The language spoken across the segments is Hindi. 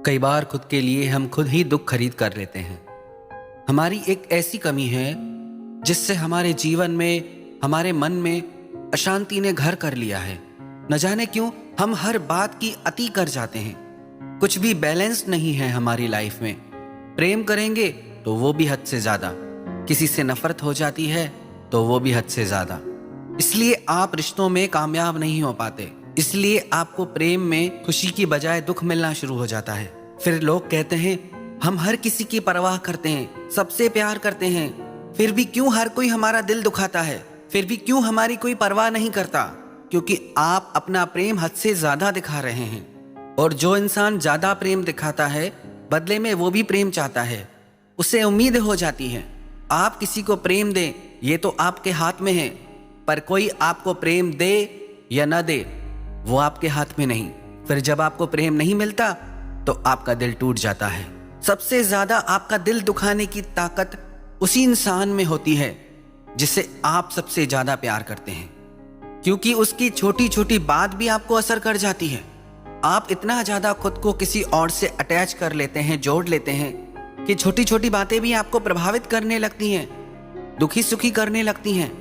कई बार खुद के लिए हम खुद ही दुख खरीद कर लेते हैं। हमारी एक ऐसी कमी है जिससे हमारे जीवन में, हमारे मन में अशांति ने घर कर लिया है। न जाने क्यों हम हर बात की अति कर जाते हैं। कुछ भी बैलेंस नहीं है हमारी लाइफ में। प्रेम करेंगे तो वो भी हद से ज्यादा, किसी से नफरत हो जाती है तो वो भी हद से ज्यादा। इसलिए आप रिश्तों में कामयाब नहीं हो पाते। इसलिए आपको प्रेम में खुशी की बजाय दुख मिलना शुरू हो जाता है। फिर लोग कहते हैं हम हर किसी की परवाह करते हैं, सबसे प्यार करते हैं, फिर भी क्यों हर कोई हमारा दिल दुखाता है, फिर भी क्यों हमारी कोई परवाह नहीं करता? क्योंकि आप अपना प्रेम हद से ज्यादा दिखा रहे हैं। और जो इंसान ज्यादा प्रेम दिखाता है बदले में वो भी प्रेम चाहता है। उसे उम्मीद हो जाती है। आप किसी को प्रेम दें ये तो आपके हाथ में है, पर कोई आपको प्रेम दे या न दे वो आपके हाथ में नहीं। फिर जब आपको प्रेम नहीं मिलता तो आपका दिल टूट जाता है। सबसे ज्यादा आपका दिल दुखाने की ताकत उसी इंसान में होती है जिसे आप सबसे ज्यादा प्यार करते हैं, क्योंकि उसकी छोटी छोटी बात भी आपको असर कर जाती है। आप इतना ज्यादा खुद को किसी और से अटैच कर लेते हैं, जोड़ लेते हैं कि छोटी छोटी बातें भी आपको प्रभावित करने लगती हैं, दुखी सुखी करने लगती हैं।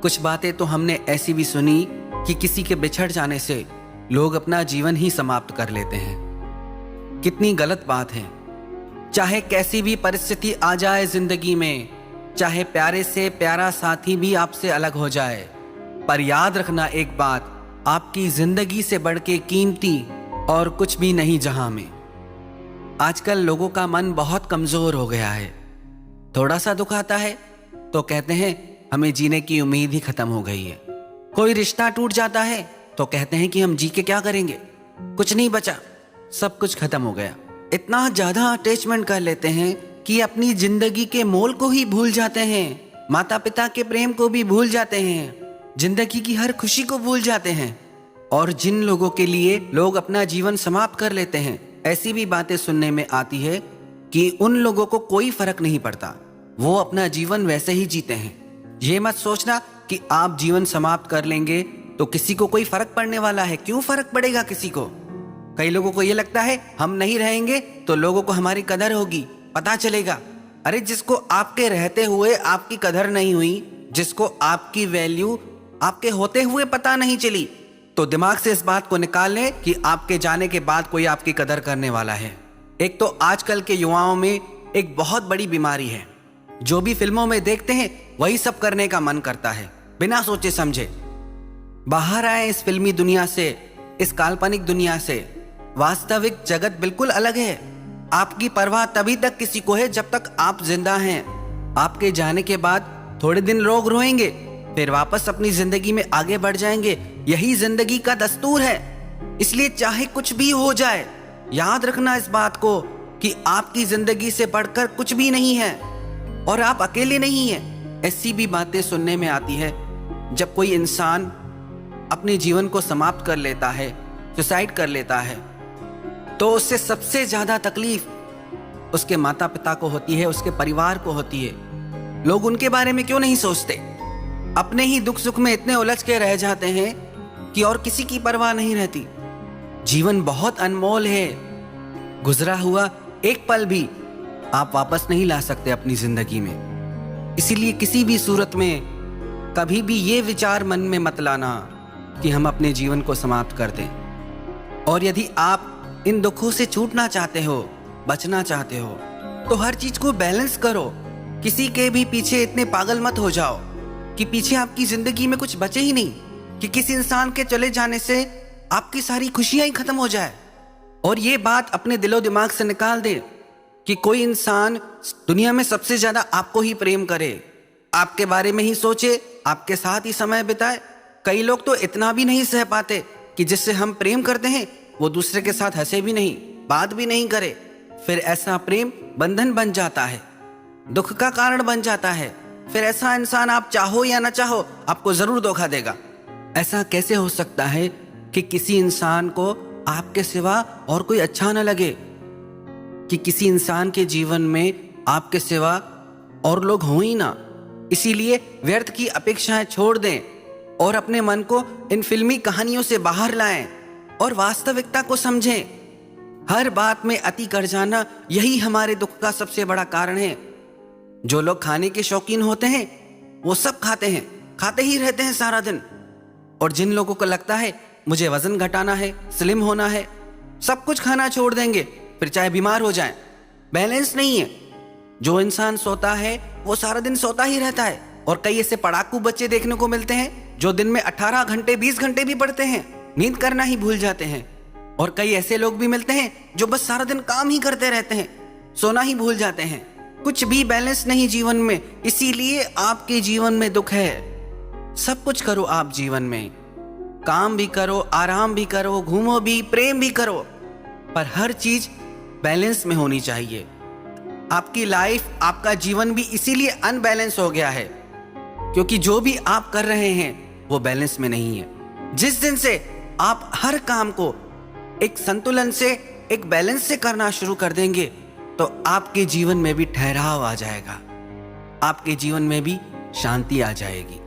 कुछ बातें तो हमने ऐसी भी सुनी कि किसी के बिछड़ जाने से लोग अपना जीवन ही समाप्त कर लेते हैं। कितनी गलत बात है। चाहे कैसी भी परिस्थिति आ जाए जिंदगी में, चाहे प्यारे से प्यारा साथी भी आपसे अलग हो जाए, पर याद रखना एक बात, आपकी जिंदगी से बढ़ के कीमती और कुछ भी नहीं जहां में। आजकल लोगों का मन बहुत कमजोर हो गया है। थोड़ा सा दुख आता है तो कहते हैं हमें जीने की उम्मीद ही खत्म हो गई है। कोई रिश्ता टूट जाता है तो कहते हैं कि हम जी के क्या करेंगे, कुछ नहीं बचा, सब कुछ खत्म हो गया। इतना ज्यादा अटैचमेंट कर लेते हैं कि अपनी जिंदगी के मोल को ही भूल जाते हैं, माता पिता के प्रेम को भी भूल जाते हैं, जिंदगी की हर खुशी को भूल जाते हैं। और जिन लोगों के लिए लोग अपना जीवन समाप्त कर लेते हैं, ऐसी भी बातें सुनने में आती है कि उन लोगों को कोई फर्क नहीं पड़ता, वो अपना जीवन वैसे ही जीते हैं। ये मत सोचना कि आप जीवन समाप्त कर लेंगे तो किसी को कोई फर्क पड़ने वाला है। क्यों फर्क पड़ेगा किसी को? कई लोगों को ये लगता है हम नहीं रहेंगे तो लोगों को हमारी कदर होगी, पता चलेगा। अरे जिसको आपके रहते हुए आपकी कदर नहीं हुई, जिसको आपकी वैल्यू आपके होते हुए पता नहीं चली, तो दिमाग से इस बात को निकाल लें कि आपके जाने के बाद कोई आपकी कदर करने वाला है। एक तो आजकल के युवाओं में एक बहुत बड़ी बीमारी है। जो भी फिल्मों में देखते हैं वही सब करने का मन करता है, बिना सोचे समझे। बाहर आए इस फिल्मी दुनिया से, इस काल्पनिक दुनिया से। वास्तविक जगत बिल्कुल अलग है। आपकी परवाह तभी तक किसी को है जब तक आप जिंदा हैं। आपके जाने के बाद थोड़े दिन लोग रोएंगे, फिर वापस अपनी जिंदगी में आगे बढ़ जाएंगे। यही जिंदगी का दस्तूर है। इसलिए चाहे कुछ भी हो जाए, याद रखना इस बात को कि आपकी जिंदगी से बढ़कर कुछ भी नहीं है और आप अकेले नहीं हैं। ऐसी भी बातें सुनने में आती है जब कोई इंसान अपने जीवन को समाप्त कर लेता है, सुसाइड कर लेता है, तो उससे सबसे ज्यादा तकलीफ उसके माता पिता को होती है, उसके परिवार को होती है। लोग उनके बारे में क्यों नहीं सोचते? अपने ही दुख सुख में इतने उलझ के रह जाते हैं कि और किसी की परवाह नहीं रहती। जीवन बहुत अनमोल है। गुजरा हुआ एक पल भी आप वापस नहीं ला सकते अपनी जिंदगी में। इसीलिए किसी भी सूरत में कभी भी ये विचार मन में मत लाना कि हम अपने जीवन को समाप्त कर दें। और यदि आप इन दुखों से छूटना चाहते हो, बचना चाहते हो, तो हर चीज को बैलेंस करो। किसी के भी पीछे इतने पागल मत हो जाओ कि पीछे आपकी जिंदगी में कुछ बचे ही नहीं, कि किसी इंसान के चले जाने से आपकी सारी खुशियां ही खत्म हो जाए। और ये बात अपने दिलो दिमाग से निकाल दे कि कोई इंसान दुनिया में सबसे ज्यादा आपको ही प्रेम करे, आपके बारे में ही सोचे, आपके साथ ही समय बिताए। कई लोग तो इतना भी नहीं सह पाते कि जिससे हम प्रेम करते हैं वो दूसरे के साथ हंसे भी नहीं, बात भी नहीं करे। फिर ऐसा प्रेम बंधन बन जाता है, दुख का कारण बन जाता है। फिर ऐसा इंसान आप चाहो या ना चाहो आपको जरूर धोखा देगा। ऐसा कैसे हो सकता है कि किसी इंसान को आपके सिवा और कोई अच्छा ना लगे, कि किसी इंसान के जीवन में आपके सिवा और लोग हों ही ना? इसीलिए व्यर्थ की अपेक्षाएं छोड़ दें और अपने मन को इन फिल्मी कहानियों से बाहर लाएं और वास्तविकता को समझें। हर बात में अति कर जाना, यही हमारे दुख का सबसे बड़ा कारण है। जो लोग खाने के शौकीन होते हैं वो सब खाते हैं, खाते ही रहते हैं सारा दिन। और जिन लोगों को लगता है मुझे वजन घटाना है, स्लिम होना है, सब कुछ खाना छोड़ देंगे, फिर चाहे बीमार हो जाएं। बैलेंस नहीं है। जो इंसान सोता है वो सारा दिन सोता ही रहता है। और कई ऐसे पढ़ाकू बच्चे देखने को मिलते हैं जो दिन में 18 घंटे 20 घंटे भी पढ़ते हैं, नींद करना ही भूल जाते हैं। और कई ऐसे लोग भी मिलते हैं जो बस सारा दिन काम ही करते रहते हैं, सोना ही भूल जाते हैं। कुछ भी बैलेंस नहीं जीवन में, इसीलिए आपके जीवन में दुख है। सब कुछ करो आप जीवन में, काम भी करो, आराम भी करो, घूमो भी, प्रेम भी करो, पर हर चीज बैलेंस में होनी चाहिए। आपकी लाइफ, आपका जीवन भी इसीलिए अनबैलेंस हो गया है क्योंकि जो भी आप कर रहे हैं वो बैलेंस में नहीं है। जिस दिन से आप हर काम को एक संतुलन से, एक बैलेंस से करना शुरू कर देंगे तो आपके जीवन में भी ठहराव आ जाएगा, आपके जीवन में भी शांति आ जाएगी।